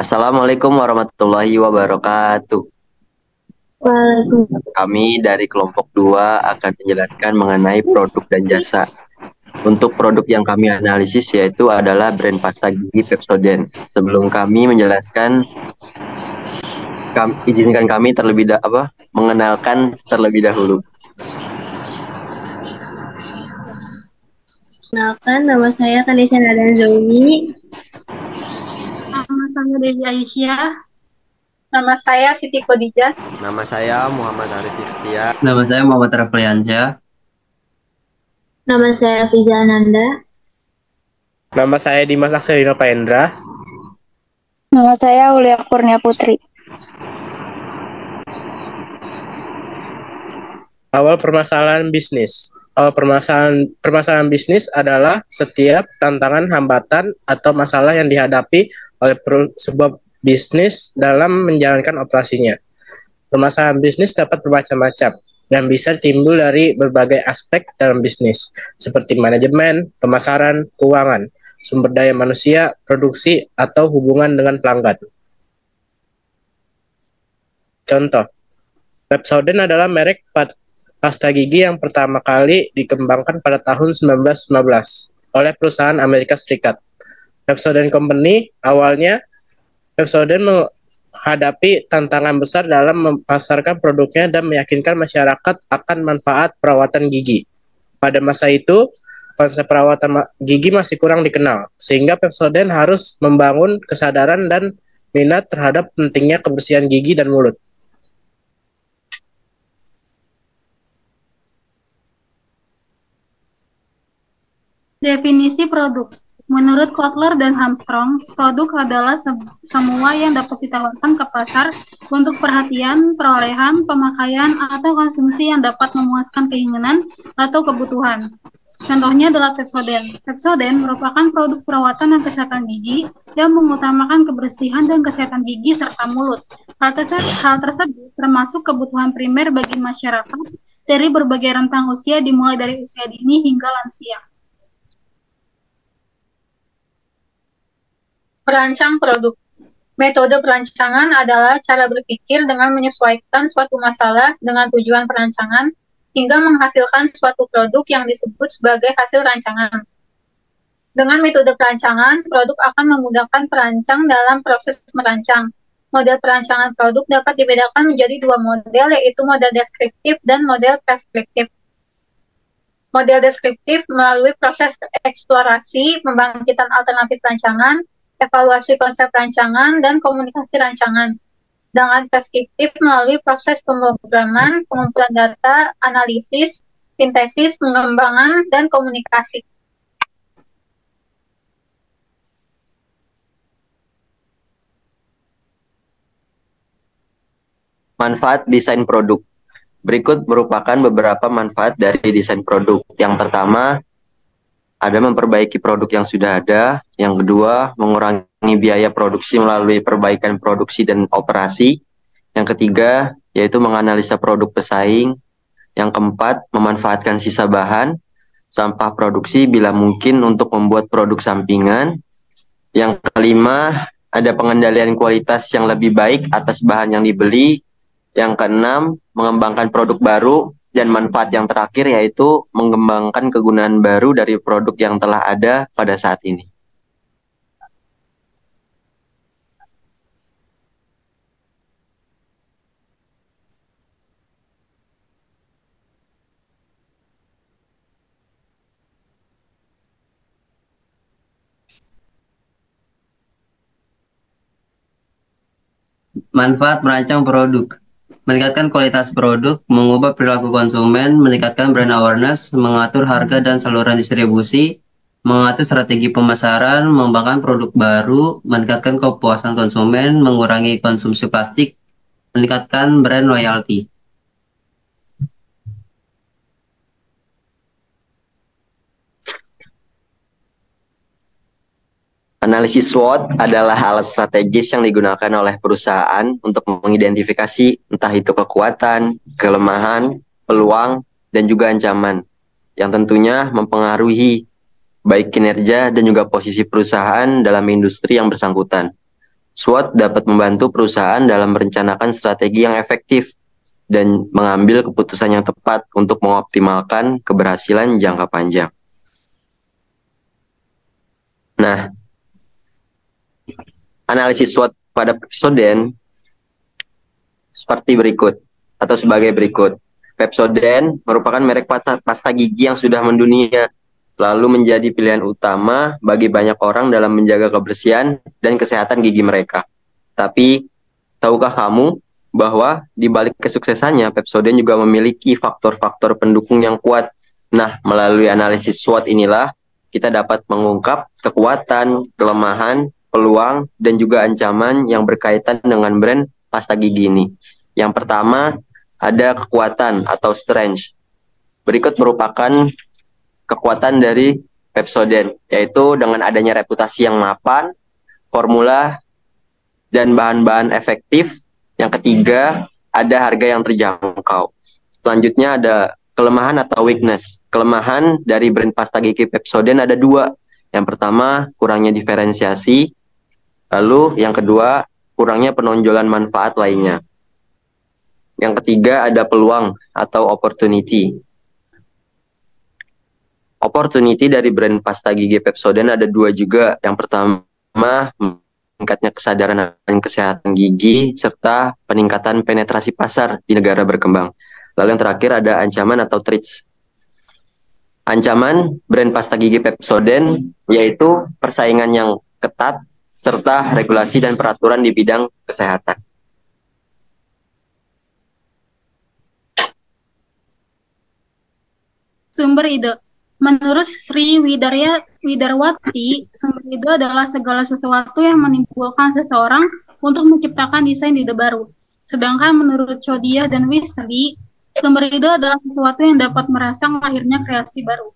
Assalamualaikum warahmatullahi wabarakatuh. Waalaikumsalam. Kami dari kelompok 2 akan menjelaskan mengenai produk dan jasa. Untuk produk yang kami analisis yaitu adalah brand pasta gigi Pepsodent. Sebelum kami menjelaskan, izinkan kami mengenalkan terlebih dahulu. Kenalkan, nama saya Kanisha Nadan Zoe. Nama saya Dewi Aisyah. Nama saya Siti Khadijah. Nama saya Muhammad Arif Iftiar. Nama saya Muhammad Rafliansyah. Nama saya Fiza Ananda. Nama saya Dimas Akselino Paendra. Nama saya Ulia Kurnia Putri. Awal permasalahan bisnis. Awal permasalahan bisnis adalah setiap tantangan, hambatan, atau masalah yang dihadapi oleh sebuah bisnis dalam menjalankan operasinya. Permasalahan bisnis dapat bermacam-macam dan bisa timbul dari berbagai aspek dalam bisnis, seperti manajemen, pemasaran, keuangan, sumber daya manusia, produksi, atau hubungan dengan pelanggan. Contoh, Pepsodent adalah merek pasta gigi yang pertama kali dikembangkan pada tahun 1915 oleh perusahaan Amerika Serikat. Pepsodent Company awalnya Pepsodent menghadapi tantangan besar dalam memasarkan produknya dan meyakinkan masyarakat akan manfaat perawatan gigi. Pada masa itu, konsep perawatan gigi masih kurang dikenal, sehingga Pepsodent harus membangun kesadaran dan minat terhadap pentingnya kebersihan gigi dan mulut. Definisi produk. Menurut Kotler dan Armstrong, produk adalah semua yang dapat ditawarkan ke pasar untuk perhatian, perolehan, pemakaian, atau konsumsi yang dapat memuaskan keinginan atau kebutuhan. Contohnya adalah Pepsodent. Pepsodent merupakan produk perawatan dan kesehatan gigi yang mengutamakan kebersihan dan kesehatan gigi serta mulut. Hal tersebut termasuk kebutuhan primer bagi masyarakat dari berbagai rentang usia dimulai dari usia dini hingga lansia. Perancang produk. Metode perancangan adalah cara berpikir dengan menyesuaikan suatu masalah dengan tujuan perancangan hingga menghasilkan suatu produk yang disebut sebagai hasil rancangan. Dengan metode perancangan, produk akan memudahkan perancang dalam proses merancang. Model perancangan produk dapat dibedakan menjadi dua model, yaitu model deskriptif dan model preskriptif. Model deskriptif melalui proses eksplorasi, pembangkitan alternatif rancangan, evaluasi konsep rancangan, dan komunikasi rancangan. Dengan preskriptif melalui proses pemrograman, pengumpulan data, analisis, sintesis, pengembangan, dan komunikasi. Manfaat desain produk. Berikut merupakan beberapa manfaat dari desain produk. Yang pertama, ada memperbaiki produk yang sudah ada. Yang kedua, mengurangi biaya produksi melalui perbaikan produksi dan operasi. Yang ketiga, yaitu menganalisa produk pesaing. Yang keempat, memanfaatkan sisa bahan, sampah produksi bila mungkin untuk membuat produk sampingan. Yang kelima, ada pengendalian kualitas yang lebih baik atas bahan yang dibeli. Yang keenam, mengembangkan produk baru. Dan manfaat yang terakhir yaitu mengembangkan kegunaan baru dari produk yang telah ada pada saat ini. Manfaat merancang produk. Meningkatkan kualitas produk, mengubah perilaku konsumen, meningkatkan brand awareness, mengatur harga dan saluran distribusi, mengatur strategi pemasaran, mengembangkan produk baru, meningkatkan kepuasan konsumen, mengurangi konsumsi plastik, meningkatkan brand loyalty. Analisis SWOT adalah alat strategis yang digunakan oleh perusahaan untuk mengidentifikasi entah itu kekuatan, kelemahan, peluang, dan juga ancaman, yang tentunya mempengaruhi baik kinerja dan juga posisi perusahaan dalam industri yang bersangkutan. SWOT dapat membantu perusahaan dalam merencanakan strategi yang efektif dan mengambil keputusan yang tepat untuk mengoptimalkan keberhasilan jangka panjang. Nah, analisis SWOT pada Pepsodent seperti berikut atau sebagai berikut. Pepsodent merupakan merek pasta gigi yang sudah mendunia, lalu menjadi pilihan utama bagi banyak orang dalam menjaga kebersihan dan kesehatan gigi mereka. Tapi, tahukah kamu bahwa di balik kesuksesannya, Pepsodent juga memiliki faktor-faktor pendukung yang kuat. Nah, melalui analisis SWOT inilah kita dapat mengungkap kekuatan, kelemahan, peluang, dan juga ancaman yang berkaitan dengan brand pasta gigi ini. Yang pertama, ada kekuatan atau strength. Berikut merupakan kekuatan dari Pepsodent, yaitu dengan adanya reputasi yang mapan, formula, dan bahan-bahan efektif. Yang ketiga, ada harga yang terjangkau. Selanjutnya ada kelemahan atau weakness. Kelemahan dari brand pasta gigi Pepsodent ada dua. Yang pertama, kurangnya diferensiasi. Lalu yang kedua, kurangnya penonjolan manfaat lainnya. Yang ketiga, ada peluang atau opportunity. Opportunity dari brand pasta gigi Pepsodent ada dua juga. Yang pertama, meningkatnya kesadaran akan kesehatan gigi, serta peningkatan penetrasi pasar di negara berkembang. Lalu yang terakhir ada ancaman atau threats. Ancaman brand pasta gigi Pepsodent yaitu persaingan yang ketat, serta regulasi dan peraturan di bidang kesehatan. Sumber ide. Menurut Sri Widarwati, sumber ide adalah segala sesuatu yang menimbulkan seseorang untuk menciptakan desain ide baru. Sedangkan menurut Chodia dan Wesley, sumber ide adalah sesuatu yang dapat merangsang lahirnya kreasi baru.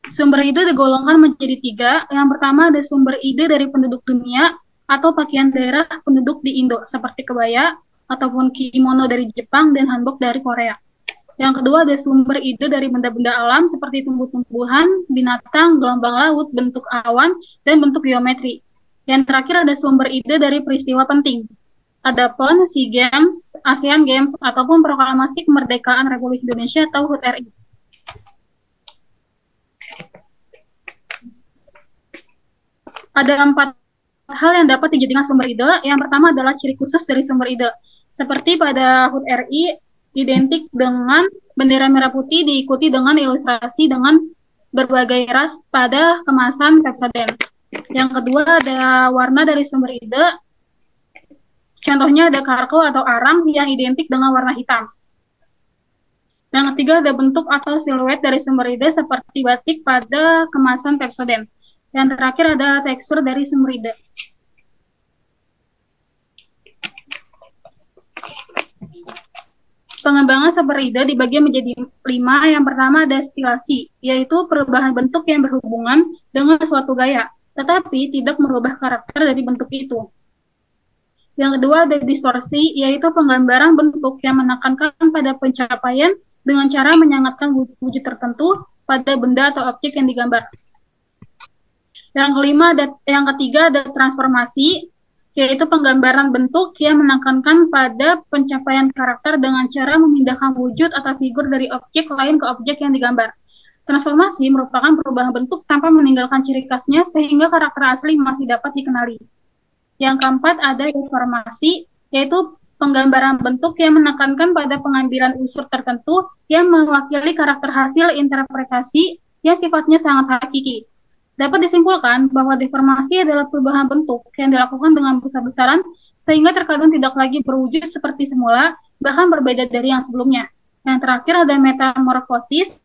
Sumber ide digolongkan menjadi tiga. Yang pertama ada sumber ide dari penduduk dunia atau pakaian daerah penduduk di Indo, seperti kebaya, ataupun kimono dari Jepang dan hanbok dari Korea. Yang kedua ada sumber ide dari benda-benda alam seperti tumbuh-tumbuhan, binatang, gelombang laut, bentuk awan, dan bentuk geometri. Yang terakhir ada sumber ide dari peristiwa penting. Ada PON, SEA Games, ASEAN Games, ataupun proklamasi kemerdekaan Republik Indonesia atau HUT RI. Ada 4 hal yang dapat dijadikan sumber ide. Yang pertama adalah ciri khusus dari sumber ide. Seperti pada HUT RI, identik dengan bendera merah putih diikuti dengan ilustrasi dengan berbagai ras pada kemasan Pepsodent. Yang kedua ada warna dari sumber ide. Contohnya ada karko atau arang yang identik dengan warna hitam. Yang ketiga ada bentuk atau siluet dari sumber ide seperti batik pada kemasan Pepsodent. Yang terakhir ada tekstur dari sumber ide. Pengembangan sumber ide dibagi menjadi 5. Yang pertama ada stilasi, yaitu perubahan bentuk yang berhubungan dengan suatu gaya, tetapi tidak merubah karakter dari bentuk itu. Yang kedua ada distorsi, yaitu penggambaran bentuk yang menekankan pada pencapaian dengan cara menyangatkan wujud tertentu pada benda atau objek yang digambar. Yang ketiga ada transformasi, yaitu penggambaran bentuk yang menekankan pada pencapaian karakter dengan cara memindahkan wujud atau figur dari objek lain ke objek yang digambar. Transformasi merupakan perubahan bentuk tanpa meninggalkan ciri khasnya sehingga karakter asli masih dapat dikenali. Yang keempat ada deformasi, yaitu penggambaran bentuk yang menekankan pada pengambilan unsur tertentu yang mewakili karakter hasil interpretasi yang sifatnya sangat hakiki. Dapat disimpulkan bahwa deformasi adalah perubahan bentuk yang dilakukan dengan besar-besaran sehingga terkadang tidak lagi berwujud seperti semula, bahkan berbeda dari yang sebelumnya. Yang terakhir ada metamorfosis,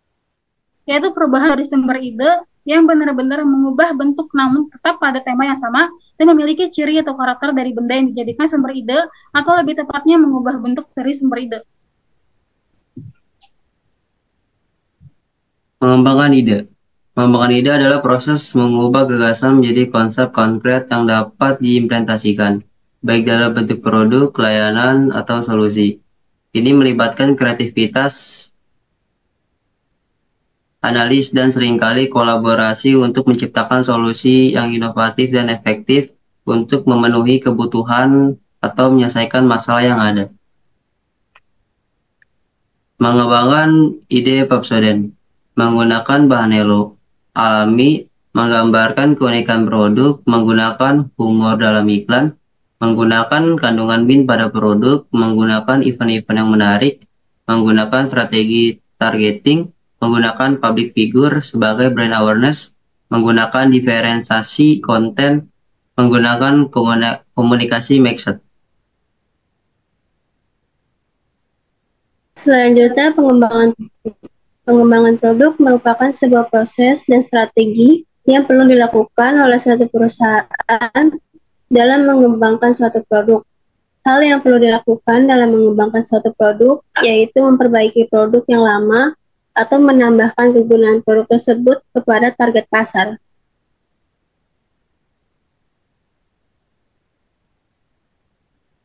yaitu perubahan dari sumber ide yang benar-benar mengubah bentuk namun tetap pada tema yang sama dan memiliki ciri atau karakter dari benda yang dijadikan sumber ide atau lebih tepatnya mengubah bentuk dari sumber ide. Mengembangkan ide. Mengembangkan ide adalah proses mengubah gagasan menjadi konsep konkret yang dapat diimplementasikan, baik dalam bentuk produk, layanan, atau solusi. Ini melibatkan kreativitas analis, dan seringkali kolaborasi untuk menciptakan solusi yang inovatif dan efektif untuk memenuhi kebutuhan atau menyelesaikan masalah yang ada. Mengembangkan ide Pepsodent menggunakan bahan alami, menggambarkan keunikan produk, menggunakan humor dalam iklan, menggunakan kandungan min pada produk, menggunakan event-event yang menarik, menggunakan strategi targeting, menggunakan public figure sebagai brand awareness, menggunakan diferensiasi konten, menggunakan komunikasi mixed. Selanjutnya, pengembangan produk merupakan sebuah proses dan strategi yang perlu dilakukan oleh suatu perusahaan dalam mengembangkan suatu produk. Hal yang perlu dilakukan dalam mengembangkan suatu produk yaitu memperbaiki produk yang lama atau menambahkan kegunaan produk tersebut kepada target pasar.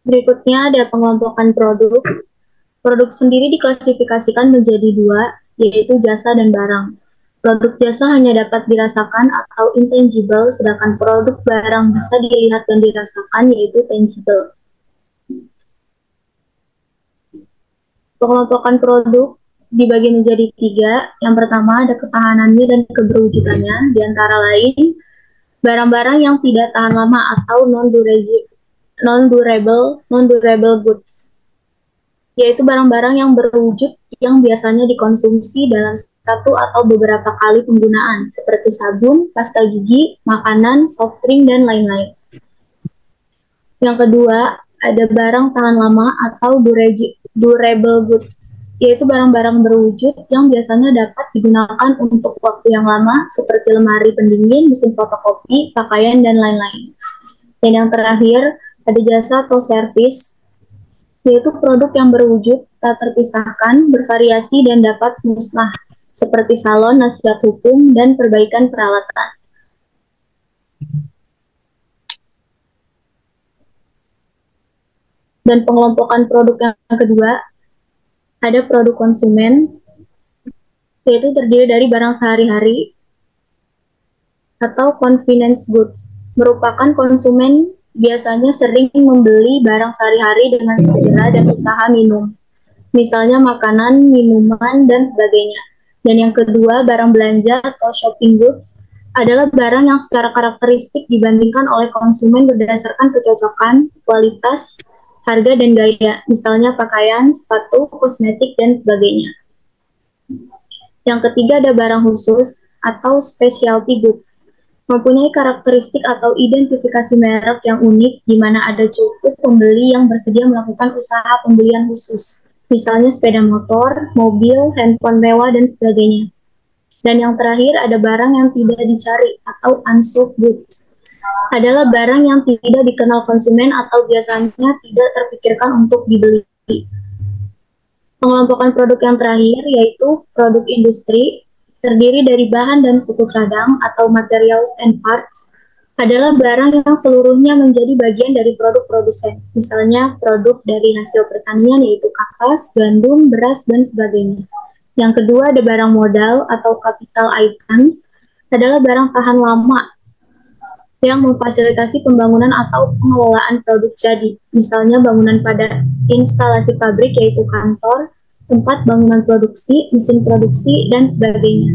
Berikutnya ada pengelompokan produk. Produk sendiri diklasifikasikan menjadi dua, yaitu jasa dan barang. Produk jasa hanya dapat dirasakan atau intangible, sedangkan produk barang bisa dilihat dan dirasakan, yaitu tangible. Pengelompokan produk dibagi menjadi tiga. Yang pertama ada ketahanannya dan keberwujudannya, di antara lain barang-barang yang tidak tahan lama atau non-durable goods, yaitu barang-barang yang berwujud yang biasanya dikonsumsi dalam satu atau beberapa kali penggunaan, seperti sabun, pasta gigi, makanan, soft drink, dan lain-lain. Yang kedua, ada barang tahan lama atau durable goods, yaitu barang-barang berwujud yang biasanya dapat digunakan untuk waktu yang lama, seperti lemari pendingin, mesin fotokopi, pakaian, dan lain-lain. Dan yang terakhir, ada jasa atau servis, yaitu produk yang berwujud, tak terpisahkan, bervariasi, dan dapat musnah, seperti salon, nasihat hukum, dan perbaikan peralatan. Dan pengelompokan produk yang kedua, ada produk konsumen, yaitu terdiri dari barang sehari-hari, atau convenience goods, merupakan konsumen biasanya sering membeli barang sehari-hari dengan segera dan usaha minum, misalnya makanan, minuman, dan sebagainya. Dan yang kedua, barang belanja atau shopping goods adalah barang yang secara karakteristik dibandingkan oleh konsumen berdasarkan kecocokan, kualitas, harga, dan gaya, misalnya pakaian, sepatu, kosmetik, dan sebagainya. Yang ketiga ada barang khusus atau specialty goods, mempunyai karakteristik atau identifikasi merek yang unik, di mana ada cukup pembeli yang bersedia melakukan usaha pembelian khusus, misalnya sepeda motor, mobil, handphone mewah, dan sebagainya. Dan yang terakhir ada barang yang tidak dicari atau unsold goods, adalah barang yang tidak dikenal konsumen atau biasanya tidak terpikirkan untuk dibeli. Pengelompokan produk yang terakhir yaitu produk industri, terdiri dari bahan dan suku cadang atau materials and parts, adalah barang yang seluruhnya menjadi bagian dari produk produsen, misalnya produk dari hasil pertanian yaitu kapas, gandum, beras, dan sebagainya. Yang kedua ada barang modal atau capital items, adalah barang tahan lama yang memfasilitasi pembangunan atau pengelolaan produk jadi, misalnya bangunan pada instalasi pabrik yaitu kantor, tempat bangunan produksi, mesin produksi, dan sebagainya.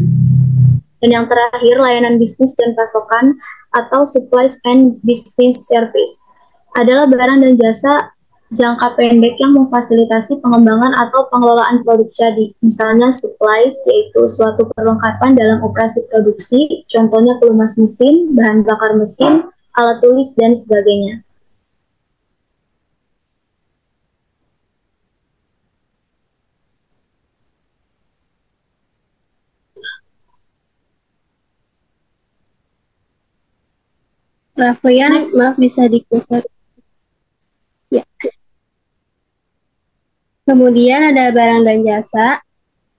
Dan yang terakhir, layanan bisnis dan pasokan atau supplies and business service adalah barang dan jasa jangka pendek yang memfasilitasi pengembangan atau pengelolaan produk jadi, misalnya supplies, yaitu suatu perlengkapan dalam operasi produksi, contohnya pelumas mesin, bahan bakar mesin, alat tulis, dan sebagainya. Raffian, maaf bisa dikeser. Ya. Kemudian ada barang dan jasa.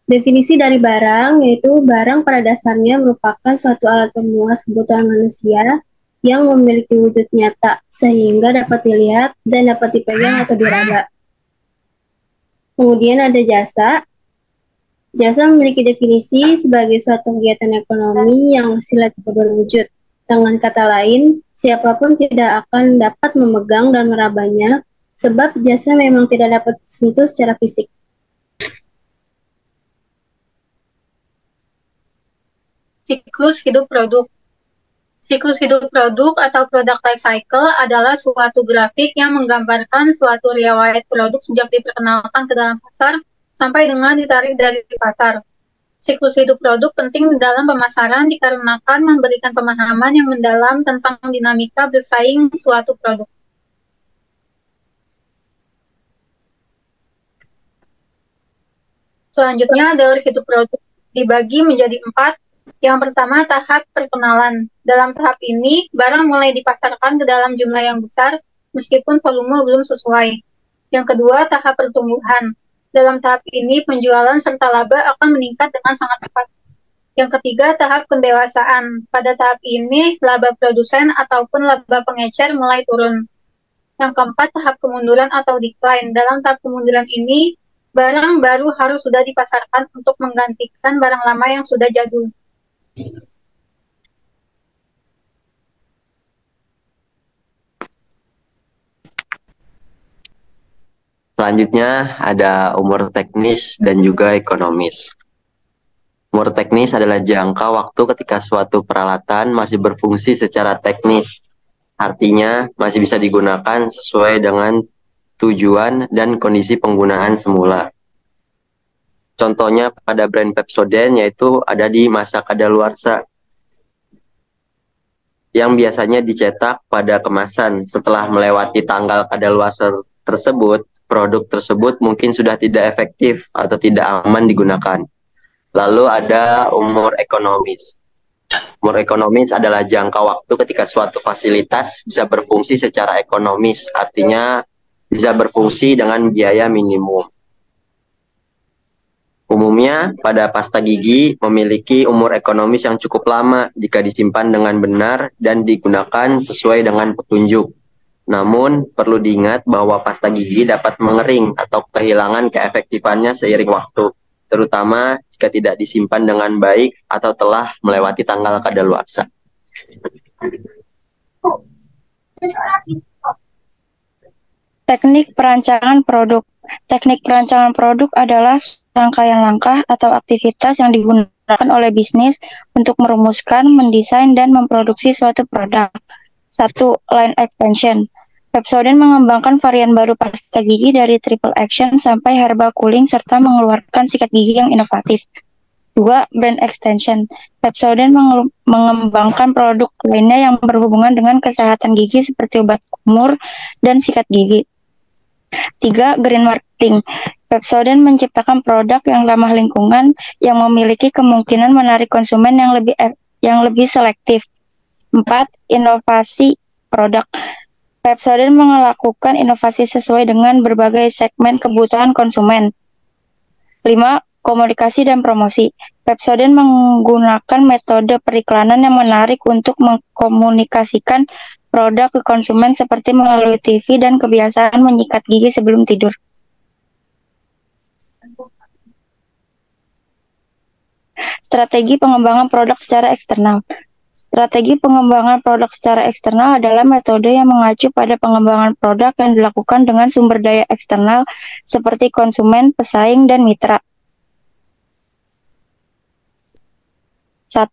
Definisi dari barang yaitu barang pada dasarnya merupakan suatu alat pemuas kebutuhan manusia yang memiliki wujud nyata sehingga dapat dilihat dan dapat dipegang atau diraba. Kemudian ada jasa. Jasa memiliki definisi sebagai suatu kegiatan ekonomi yang hasilnya tidak berwujud. Dengan kata lain, siapapun tidak akan dapat memegang dan merabanya, sebab jasa memang tidak dapat disentuh secara fisik. Siklus hidup produk. Siklus hidup produk atau product life cycle adalah suatu grafik yang menggambarkan suatu riwayat produk sejak diperkenalkan ke dalam pasar sampai dengan ditarik dari pasar. Siklus hidup produk penting dalam pemasaran dikarenakan memberikan pemahaman yang mendalam tentang dinamika bersaing suatu produk. Selanjutnya, alur hidup produk dibagi menjadi 4. Yang pertama, tahap perkenalan. Dalam tahap ini, barang mulai dipasarkan ke dalam jumlah yang besar, meskipun volume belum sesuai. Yang kedua, tahap pertumbuhan. Dalam tahap ini, penjualan serta laba akan meningkat dengan sangat cepat. Yang ketiga, tahap pendewasaan. Pada tahap ini, laba produsen ataupun laba pengecer mulai turun. Yang keempat, tahap kemunduran atau decline. Dalam tahap kemunduran ini, barang baru harus sudah dipasarkan untuk menggantikan barang lama yang sudah jadul. Selanjutnya ada umur teknis dan juga ekonomis. Umur teknis adalah jangka waktu ketika suatu peralatan masih berfungsi secara teknis. Artinya masih bisa digunakan sesuai dengan tujuan dan kondisi penggunaan semula. Contohnya pada brand Pepsodent yaitu ada di masa kadaluarsa yang biasanya dicetak pada kemasan. Setelah melewati tanggal kadaluarsa tersebut, produk tersebut mungkin sudah tidak efektif atau tidak aman digunakan. Lalu ada umur ekonomis. Umur ekonomis adalah jangka waktu ketika suatu fasilitas bisa berfungsi secara ekonomis, artinya bisa berfungsi dengan biaya minimum. Umumnya, pada pasta gigi memiliki umur ekonomis yang cukup lama jika disimpan dengan benar dan digunakan sesuai dengan petunjuk. Namun, perlu diingat bahwa pasta gigi dapat mengering atau kehilangan keefektifannya seiring waktu, terutama jika tidak disimpan dengan baik atau telah melewati tanggal kadaluarsa. Teknik perancangan produk. Teknik perancangan produk adalah rangkaian langkah atau aktivitas yang digunakan oleh bisnis untuk merumuskan, mendesain, dan memproduksi suatu produk. 1. Line extension. Pepsodent mengembangkan varian baru pasta gigi dari triple action sampai herbal cooling serta mengeluarkan sikat gigi yang inovatif. 2. Brand extension. Pepsodent mengembangkan produk lainnya yang berhubungan dengan kesehatan gigi seperti obat kumur dan sikat gigi. 3. Green marketing. Pepsodent menciptakan produk yang ramah lingkungan yang memiliki kemungkinan menarik konsumen yang lebih selektif. 4. Inovasi produk. Pepsodent melakukan inovasi sesuai dengan berbagai segmen kebutuhan konsumen. 5. Komunikasi dan promosi. Pepsodent menggunakan metode periklanan yang menarik untuk mengkomunikasikan produk ke konsumen seperti melalui TV dan kebiasaan menyikat gigi sebelum tidur. Strategi pengembangan produk secara eksternal. Strategi pengembangan produk secara eksternal adalah metode yang mengacu pada pengembangan produk yang dilakukan dengan sumber daya eksternal seperti konsumen, pesaing, dan mitra. 1.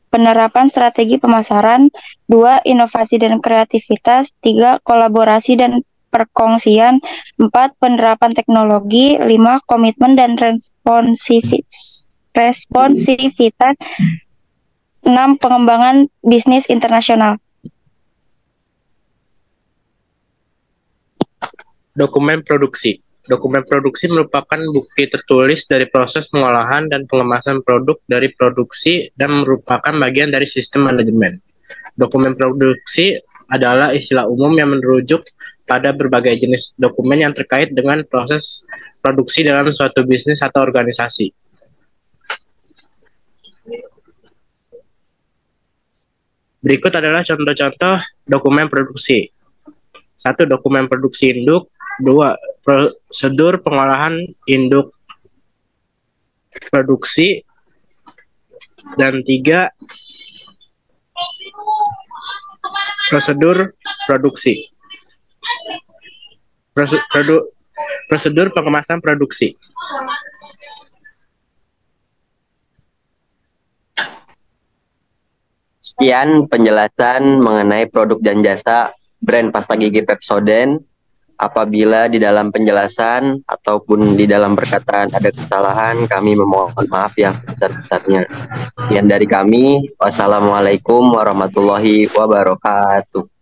Penerapan strategi pemasaran. 2. Inovasi dan kreativitas. 3. Kolaborasi dan perkongsian. 4. Penerapan teknologi. 5. Komitmen dan responsivitas. 6. Pengembangan bisnis internasional. Dokumen produksi. Dokumen produksi merupakan bukti tertulis dari proses pengolahan dan pengemasan produk dari produksi dan merupakan bagian dari sistem manajemen. Dokumen produksi adalah istilah umum yang merujuk pada berbagai jenis dokumen yang terkait dengan proses produksi dalam suatu bisnis atau organisasi. Berikut adalah contoh-contoh dokumen produksi. 1. Dokumen produksi induk. 2. Prosedur pengolahan induk. produksi, dan 3 prosedur produksi. Prosedur pengemasan produksi. Sekian penjelasan mengenai produk dan jasa brand pasta gigi Pepsodent. Apabila di dalam penjelasan ataupun di dalam perkataan ada kesalahan, kami memohon maaf yang sebesar-besarnya. Sekian dari kami. Wassalamualaikum warahmatullahi wabarakatuh.